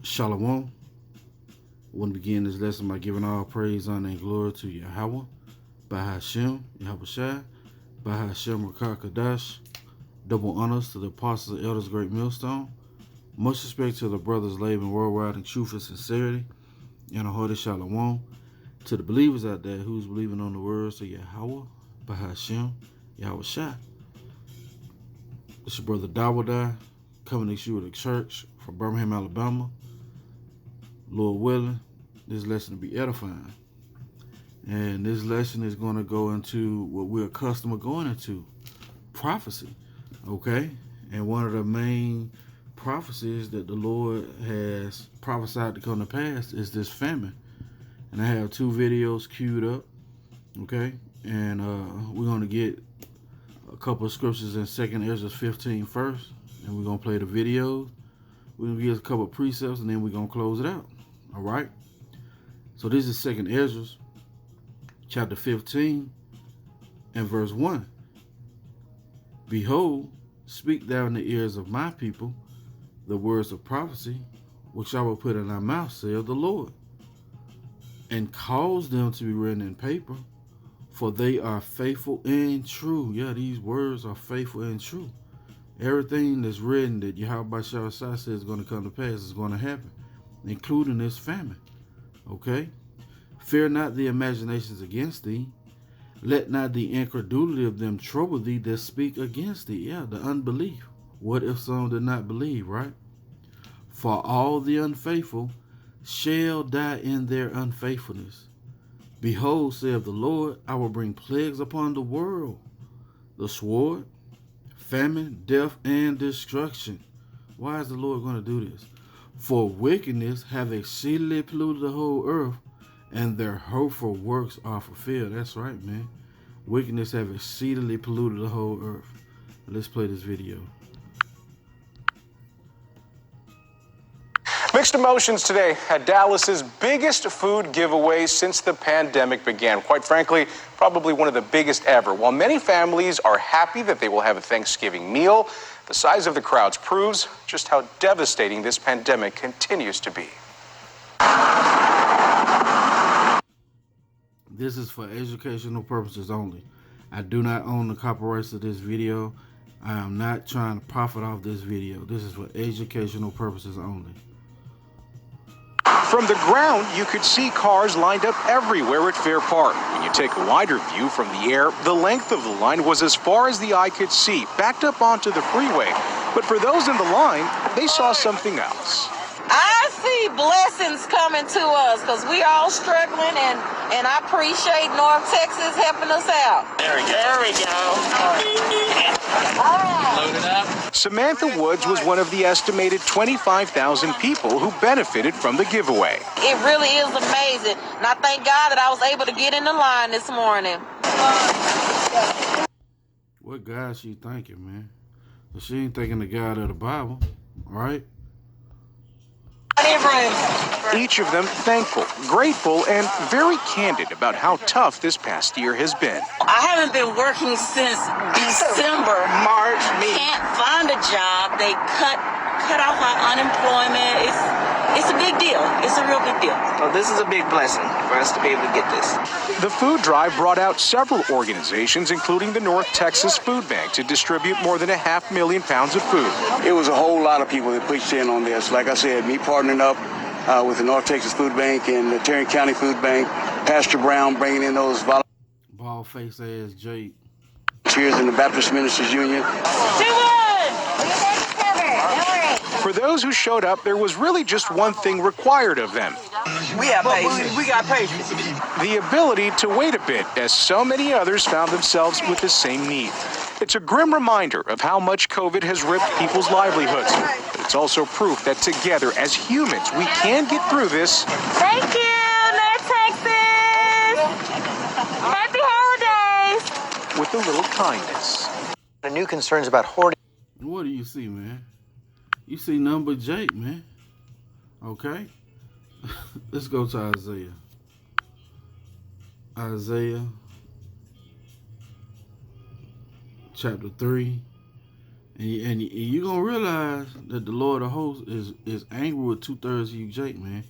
Shalom. I want to begin this lesson by giving all praise, honor, and glory to Yahweh, Bahashem, Yahweh Shai, Bahashem Rakah Kadash. Double honors to the apostles and elders, great millstone. Much respect to the brothers labing worldwide in truth and sincerity, and a hearty shalom to the believers out there who's believing on the words of Yahweh, Bahashem, Yahweh Shai. It's your brother Dawadai, coming to you with a church from Birmingham, Alabama. Lord willing, this lesson will be edifying. And this lesson is going to go into what we're accustomed to going into, prophecy. Okay? And one of the main prophecies that the Lord has prophesied to come to pass is this famine. And I have two videos queued up. Okay? And we're going to get a couple of scriptures in 2nd Ezra 15 first. And we're going to play the videos. We're going to get a couple of precepts and then we're going to close it out. All right? So this is 2nd Ezra chapter 15 and verse 1. Behold, speak thou in the ears of my people the words of prophecy, which I will put in thy mouth, saith the Lord, and cause them to be written in paper, for they are faithful and true. Yeah, these words are faithful and true. Everything that's written that Yahweh Shai says is going to come to pass is going to happen, including this famine. Okay? Fear not the imaginations against thee. Let not the incredulity of them trouble thee that speak against thee. Yeah, the unbelief. What if some did not believe, right? For all the unfaithful shall die in their unfaithfulness. Behold, saith the Lord, I will bring plagues upon the world, the sword, famine, death, and destruction. Why is the Lord going to do this? For wickedness have exceedingly polluted the whole earth, and their hurtful works are fulfilled. That's right, man. Wickedness have exceedingly polluted the whole earth. Let's play this video. Mixed emotions today at Dallas's biggest food giveaway since the pandemic began. Quite frankly, probably one of the biggest ever. While many families are happy that they will have a Thanksgiving meal, the size of the crowds proves just how devastating this pandemic continues to be. This is for educational purposes only. I do not own the copyrights to this video. I am not trying to profit off this video. This is for educational purposes only. From the ground, you could see cars lined up everywhere at Fair Park. When you take a wider view from the air, the length of the line was as far as the eye could see, backed up onto the freeway. But for those in the line, they saw something else. I see blessings coming to us because we all struggling, and I appreciate North Texas helping us out. There we go. All right. Load it up. Samantha Woods was one of the estimated 25,000 people who benefited from the giveaway. It really is amazing, and I thank God that I was able to get in the line this morning. What God she thanking, man? But she ain't thanking the God of the Bible, all right? Each of them thankful, grateful, and very candid about how tough this past year has been. I haven't been working since December. March. Can't find a job. They cut off my unemployment. It's a big deal. It's a real big deal. So this is a big blessing for us to be able to get this. The food drive brought out several organizations, including the North Texas Food Bank, to distribute more than 500,000 pounds of food. It was a whole lot of people that pitched in on this. Like I said, me partnering up with the North Texas Food Bank and the Tarrant County Food Bank, Pastor Brown bringing in those bald face ass Jake. volunteers in the Baptist Ministers Union. For those who showed up, there was really just one thing required of them. We have patience. We got patience. The ability to wait a bit, as so many others found themselves with the same need. It's a grim reminder of how much COVID has ripped people's livelihoods. But it's also proof that together, as humans, we can get through this. Thank you, North Texas. Happy holidays. With a little kindness. The new concerns about hoarding. What do you see, man? You see nothing but Jake, man. Okay? Let's go to Isaiah. Isaiah chapter 3 And you're going to realize that the Lord of hosts is angry with 2/3 of you, Jake, man.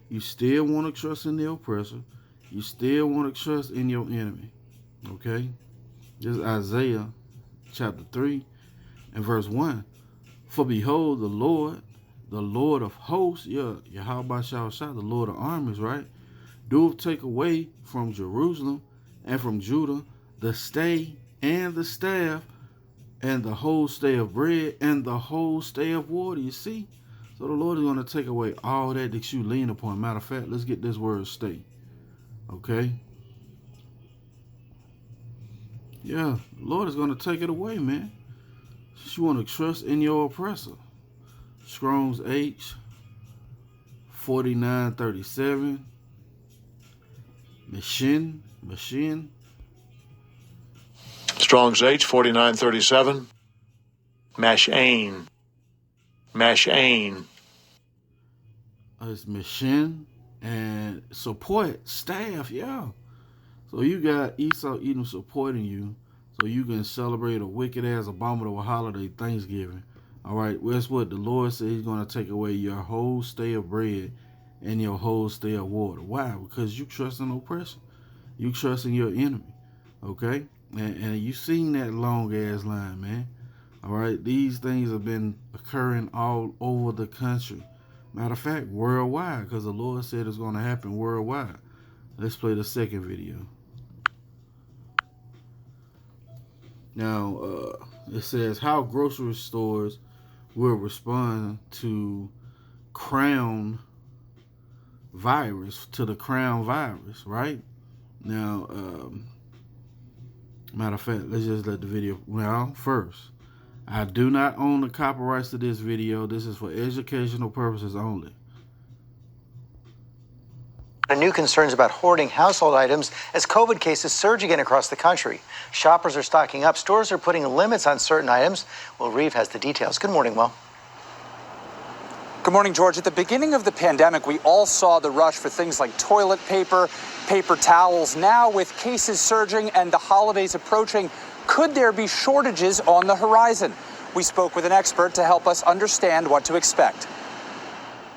You still want to trust in the oppressor. You still want to trust in your enemy. Okay? This is Isaiah chapter 3 and verse 1. For behold, the Lord of hosts, Yahweh Shah, the Lord of armies, right? Doeth take away from Jerusalem and from Judah the stay and the staff and the whole stay of bread and the whole stay of water. You see? So the Lord is going to take away all that you lean upon. Matter of fact, let's get this word stay. Okay? Yeah, the Lord is going to take it away, man. You want to trust in your oppressor. Strong's H 4937. Machine. Strong's H 4937. Mashane. It's machine and support staff, yeah. So you got Esau Edom supporting you so you can celebrate a wicked ass abominable holiday, Thanksgiving. All right, well, that's what the Lord said. He's going to take away your whole stay of bread and your whole stay of water. Why? Because you trust in oppression. You trust in your enemy. Okay? And you seen that long ass line, man. All right? These things have been occurring all over the country. Matter of fact, worldwide, because the Lord said it's going to happen worldwide. Let's play the second video. Now, it says how grocery stores will respond to crown virus, right? Now, matter of fact, let's just let the video. Well, first, I do not own the copyrights to this video. This is for educational purposes only. New concerns about hoarding household items as COVID cases surge again across the country. Shoppers are stocking up. Stores are putting limits on certain items. Will Reeve has the details. Good morning, Will. Good morning, George. At the beginning of the pandemic, we all saw the rush for things like toilet paper, paper towels. Now, with cases surging and the holidays approaching, could there be shortages on the horizon? We spoke with an expert to help us understand what to expect.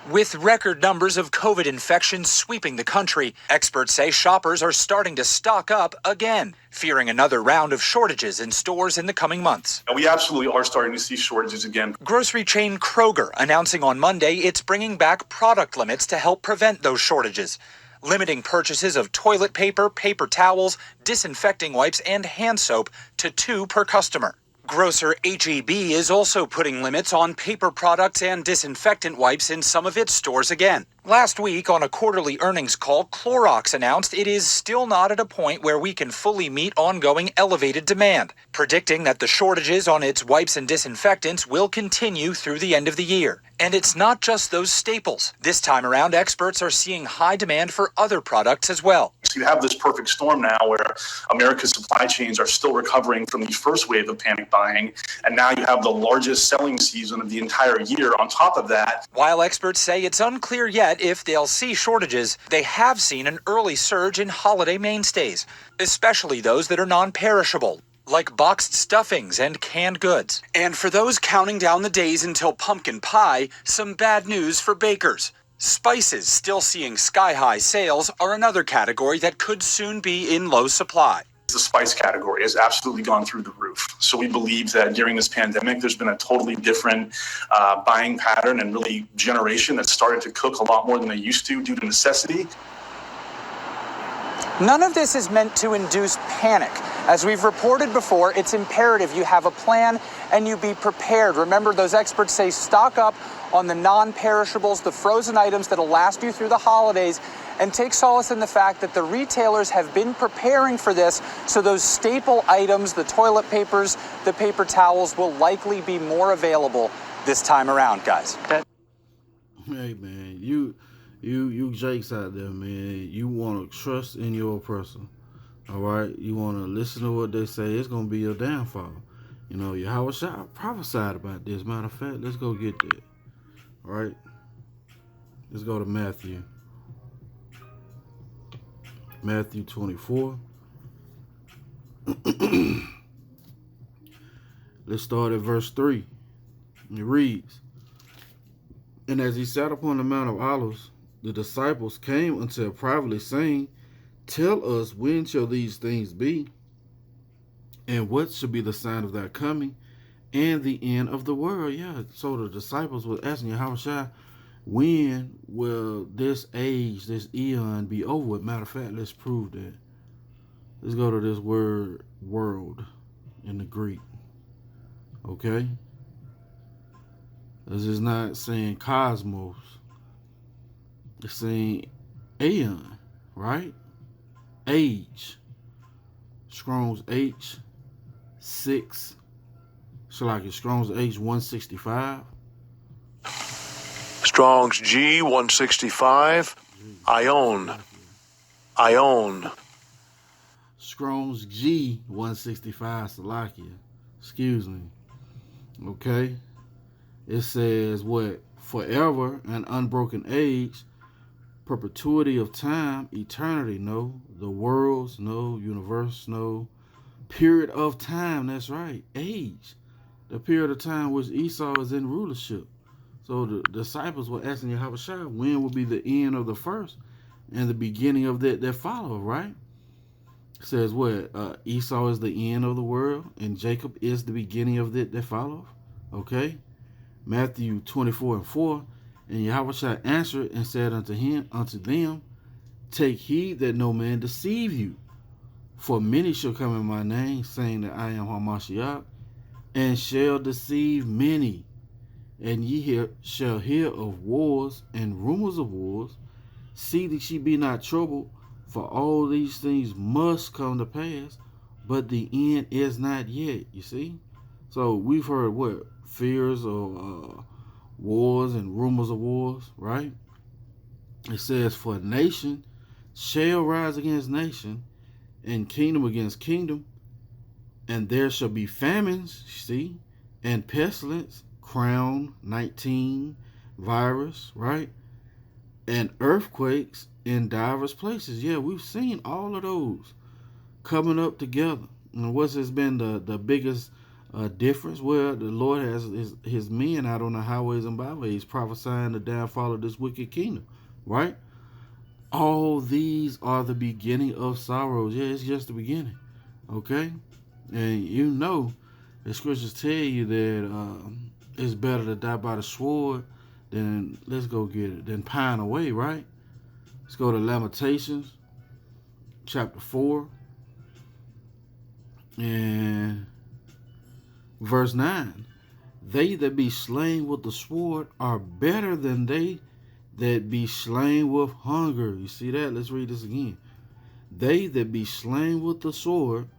With record numbers of COVID infections sweeping the country, experts say shoppers are starting to stock up again, fearing another round of shortages in stores in the coming months. And we absolutely are starting to see shortages again. Grocery chain Kroger announcing on Monday it's bringing back product limits to help prevent those shortages, limiting purchases of toilet paper, paper towels, disinfecting wipes, and hand soap to 2 per customer. Grocer H-E-B is also putting limits on paper products and disinfectant wipes in some of its stores again. Last week, on a quarterly earnings call, Clorox announced it is still not at a point where we can fully meet ongoing elevated demand, predicting that the shortages on its wipes and disinfectants will continue through the end of the year. And it's not just those staples. This time around, experts are seeing high demand for other products as well. So you have this perfect storm now where America's supply chains are still recovering from the first wave of panic buying, and now you have the largest selling season of the entire year on top of that. While experts say it's unclear yet if they'll see shortages, they have seen an early surge in holiday mainstays, especially those that are non-perishable, like boxed stuffings and canned goods. And for those counting down the days until pumpkin pie, some bad news for bakers. Spices, still seeing sky-high sales, are another category that could soon be in low supply. The spice category has absolutely gone through the roof. So we believe that during this pandemic, there's been a totally different buying pattern and really generation that started to cook a lot more than they used to due to necessity. None of this is meant to induce panic. As we've reported before, it's imperative you have a plan and you be prepared. Remember, those experts say stock up on the non-perishables, the frozen items that'll last you through the holidays, and take solace in the fact that the retailers have been preparing for this, so those staple items, the toilet papers, the paper towels, will likely be more available this time around, guys. Hey, man, you Jakes out there, man. You want to trust in your oppressor, all right? You want to listen to what they say. It's going to be your downfall. You know, Yahweh Shah prophesied about this. Matter of fact, let's go get that. All right? Let's go to Matthew. Matthew 24. Let's start at verse 3. It reads, And as he sat upon the Mount of Olives, the disciples came unto him privately, saying, Tell us, when shall these things be? And what shall be the sign of thy coming and the end of the world? Yeah, so the disciples were asking Yahushua, when will this age, this eon be over with? Matter of fact, let's prove that. Let's go to this word, world, in the Greek. Okay? This is not saying cosmos. It's saying aeon, right? Age. Strong's H 6. Strong's H 165. Strong's G 165. Ion. Strong's G 165. Salakia. Excuse me. Okay. It says what? Forever, an unbroken age, perpetuity of time, eternity, no. The worlds, no. Universe, no. Period of time, that's right. Age. The period of time which Esau is in rulership. So the disciples were asking Yahushua, when will be the end of the first and the beginning of that follow, right? It says what? Esau is the end of the world, and Jacob is the beginning of that follow. Okay? Matthew 24:4. And Yahushua answered and said unto them, Take heed that no man deceive you. For many shall come in my name, saying that I am Hamashiach, and shall deceive many. And ye shall hear of wars and rumors of wars. See that ye be not troubled, for all these things must come to pass, but the end is not yet. You see? So we've heard what? Fears of wars and rumors of wars, right? It says, For nation shall rise against nation, and kingdom against kingdom, and there shall be famines, see, and pestilence, crown, 19, virus, right? And earthquakes in diverse places. Yeah, we've seen all of those coming up together. And what's has been the biggest difference? Well, the Lord has his men out on the highways and byways prophesying the downfall of this wicked kingdom, right? All these are the beginning of sorrows. Yeah, it's just the beginning, okay? And you know, the scriptures tell you that it's better to die by the sword than, let's go get it, than pine away, right? Let's go to Lamentations, chapter 4, and verse 9. They that be slain with the sword are better than they that be slain with hunger. You see that? Let's read this again. They that be slain with the sword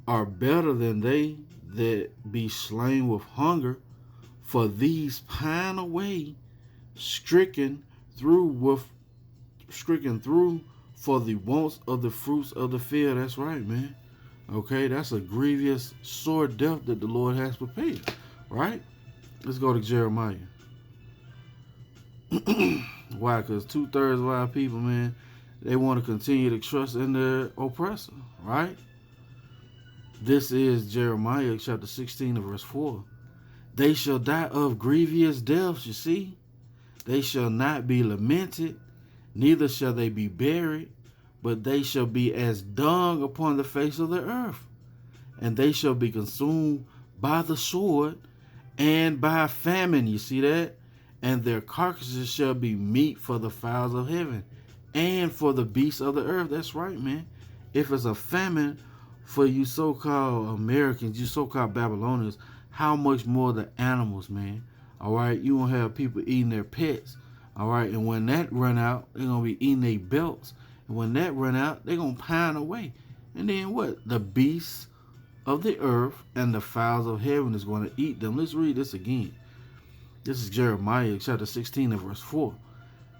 are better than they that be slain with hunger, for these pine away, stricken through for the wants of the fruits of the field. That's right, man. Okay, that's a grievous sword death that the Lord has prepared, right? Let's go to Jeremiah. Why? Because 2/3 of our people, man, they want to continue to trust in their oppressor, right? This is Jeremiah chapter 16 and verse 4. They shall die of grievous deaths, you see. They shall not be lamented, neither shall they be buried, but they shall be as dung upon the face of the earth. And they shall be consumed by the sword and by famine, you see that? And their carcasses shall be meat for the fowls of heaven and for the beasts of the earth. That's right, man. If it's a famine for you so-called Americans, you so-called Babylonians, how much more the animals, man? All right, you won't have people eating their pets. All right, and when that run out, they're going to be eating their belts. And when that run out, they're going to pine away. And then what? The beasts of the earth and the fowls of heaven is going to eat them. Let's read this again. This is Jeremiah chapter 16 and verse 4.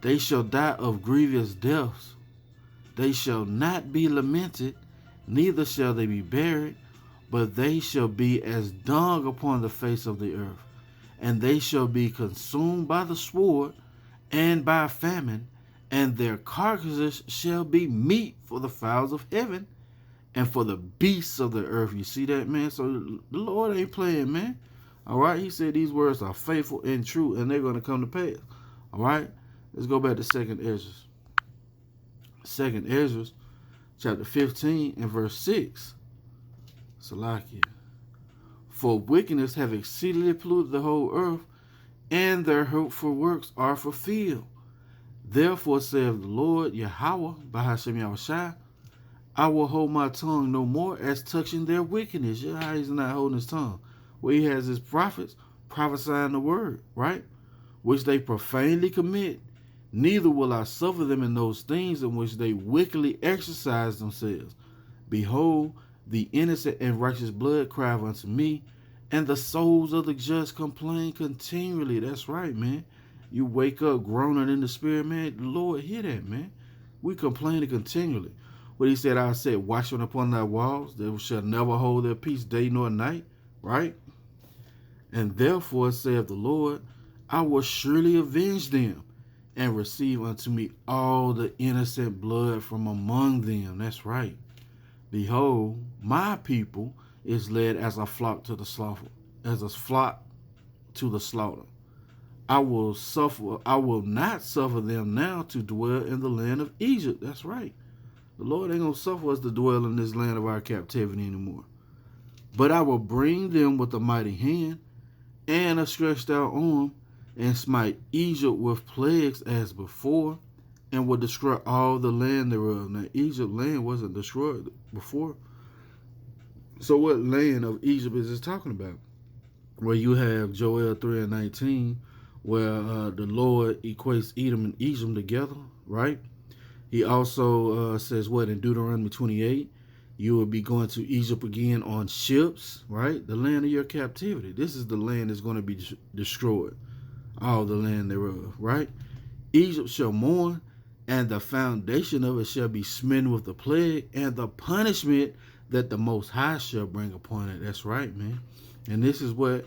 They shall die of grievous deaths. They shall not be lamented, neither shall they be buried, but they shall be as dung upon the face of the earth. And they shall be consumed by the sword and by famine, and their carcasses shall be meat for the fowls of heaven and for the beasts of the earth. You see that, man? So the Lord ain't playing, man. All right? He said these words are faithful and true, and they're going to come to pass. All right? Let's go back to 2nd Ezra. 2nd Ezra, chapter 15 and verse 6. Salakia. For wickedness have exceedingly polluted the whole earth, and their hurtful works are fulfilled. Therefore saith the Lord Yahweh, Bahashem Yahushai, I will hold my tongue no more as touching their wickedness. Yeah, he's not holding his tongue. Where he has his prophets prophesying the word, right? Which they profanely commit. Neither will I suffer them in those things in which they wickedly exercise themselves. Behold, the innocent and righteous blood cry unto me, and the souls of the just complain continually. That's right, man. You wake up groaning in the spirit, man. The Lord hear that, man. We complain continually. What he said, I said, watching upon thy walls, they shall never hold their peace day nor night, right? And therefore saith the Lord, I will surely avenge them, and receive unto me all the innocent blood from among them. That's right. Behold, my people is led as a flock to the slaughter, as a flock to the slaughter. I will not suffer them now to dwell in the land of Egypt. That's right. The Lord ain't gonna suffer us to dwell in this land of our captivity anymore. But I will bring them with a mighty hand and a stretched out arm, and smite Egypt with plagues as before, and will destroy all the land thereof. Now, Egypt land wasn't destroyed before. So what land of Egypt is this talking about? Where you have Joel 3 and 19, where the Lord equates Edom and Egypt together, right? He also says what in Deuteronomy 28, you will be going to Egypt again on ships, right? The land of your captivity. This is the land that's going to be destroyed. All the land thereof, right? Egypt shall mourn, and the foundation of it shall be smitten with the plague, and the punishment that the Most High shall bring upon it. That's right, man. And this is what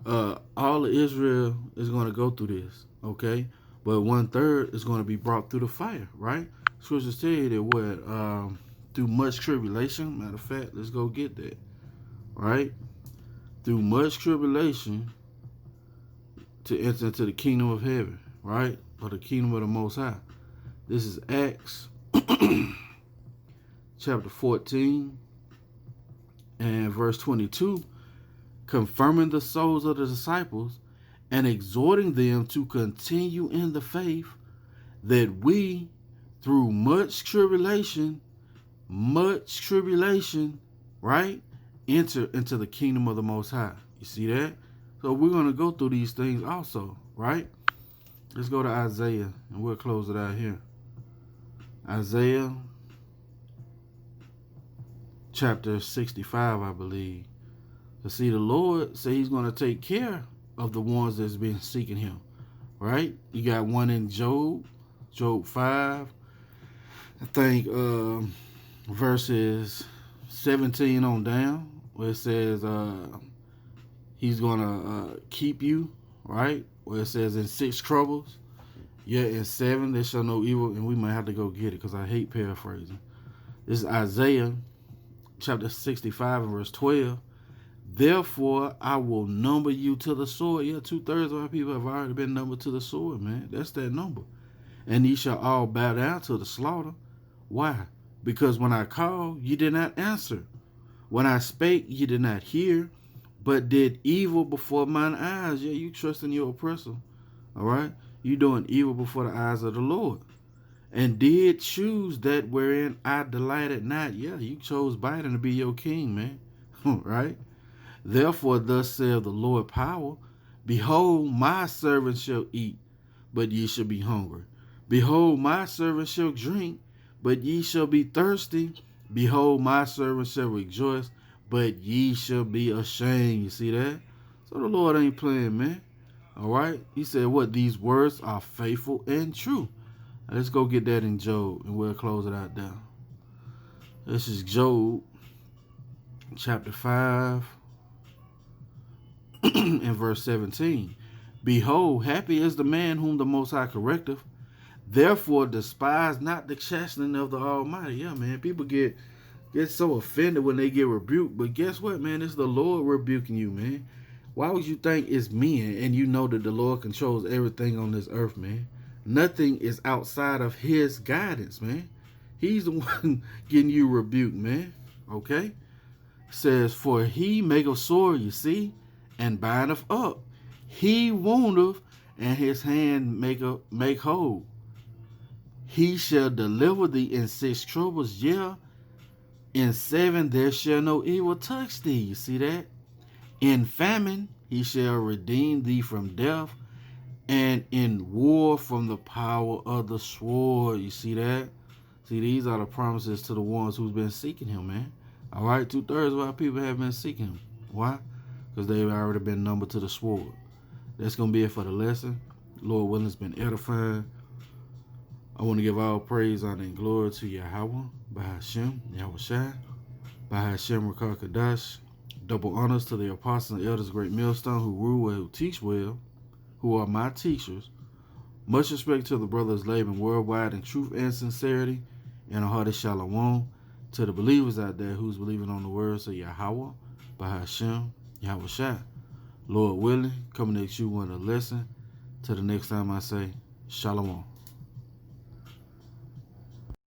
all of Israel is going to go through this, okay? But 1/3 is going to be brought through the fire, right? Scriptures tell you that what? Through much tribulation. Matter of fact, let's go get that, right? Through much tribulation to enter into the kingdom of heaven, right? Or the kingdom of the Most High. This is Acts chapter 14 and verse 22, confirming the souls of the disciples and exhorting them to continue in the faith, that we, through much tribulation, right, enter into the kingdom of the Most High. You see that? So we're going to go through these things also, right? Let's go to Isaiah, and we'll close it out here. Isaiah chapter 65, I believe. To see the Lord say he's going to take care of the ones that's been seeking him, right? You got one in Job 5, I think verses 17 on down, where it says he's going to keep you, right? Where it says in 6 troubles, yeah, in 7 there shall no evil, and we might have to go get it because I hate paraphrasing. This is Isaiah chapter 65 and verse 12. Therefore, I will number you to the sword. Yeah, 2/3 of our people have already been numbered to the sword, man. That's that number. And ye shall all bow down to the slaughter. Why? Because when I called, you did not answer. When I spake, you did not hear, but did evil before mine eyes. Yeah, you trusting your oppressor. All right? You doing evil before the eyes of the Lord. And did choose that wherein I delighted not. Yeah, you chose Biden to be your king, man. Right? Therefore, thus saith the Lord power, behold, my servant shall eat, but ye shall be hungry. Behold, my servant shall drink, but ye shall be thirsty. Behold, my servant shall rejoice, but ye shall be ashamed. You see that? So the Lord ain't playing, man. All right? He said, what? These words are faithful and true. Now, let's go get that in Job, and we'll close it out there. This is Job chapter 5 and verse 17. Behold, happy is the man whom the Most High correcteth. Therefore, despise not the chastening of the Almighty. Yeah, man. People get get so offended when they get rebuked. But guess what, man? It's the Lord rebuking you, man. Why would you think it's men and you know that the Lord controls everything on this earth, man? Nothing is outside of his guidance, man. He's the one getting you rebuked, man. Okay? It says, for he maketh sore, you see, and bindeth up. He woundeth, and his hand make whole. He shall deliver thee in 6 troubles, yeah. In 7 there shall no evil touch thee. You see that? In famine he shall redeem thee from death, and in war from the power of the sword. You see that? See, these are the promises to the ones who's been seeking him, man. All right, 2/3 of our people have been seeking him. Why? Because they've already been numbered to the sword. That's going to be it for the lesson. Lord willing, it's been edifying. I want to give all praise, honor, and glory to Yahweh, Bahashem, Yahweh Shai, Bahashem Rakar Kadash. Double honors to the apostles and elders, great millstone, who rule well, who teach well, who are my teachers. Much respect to the brothers labing worldwide in truth and sincerity, and a hearty shalom to the believers out there who's believing on the words of Yahweh, Bahashem, Yahweh Shai. Lord willing, coming at you with a lesson. Till the next time I say, shalom.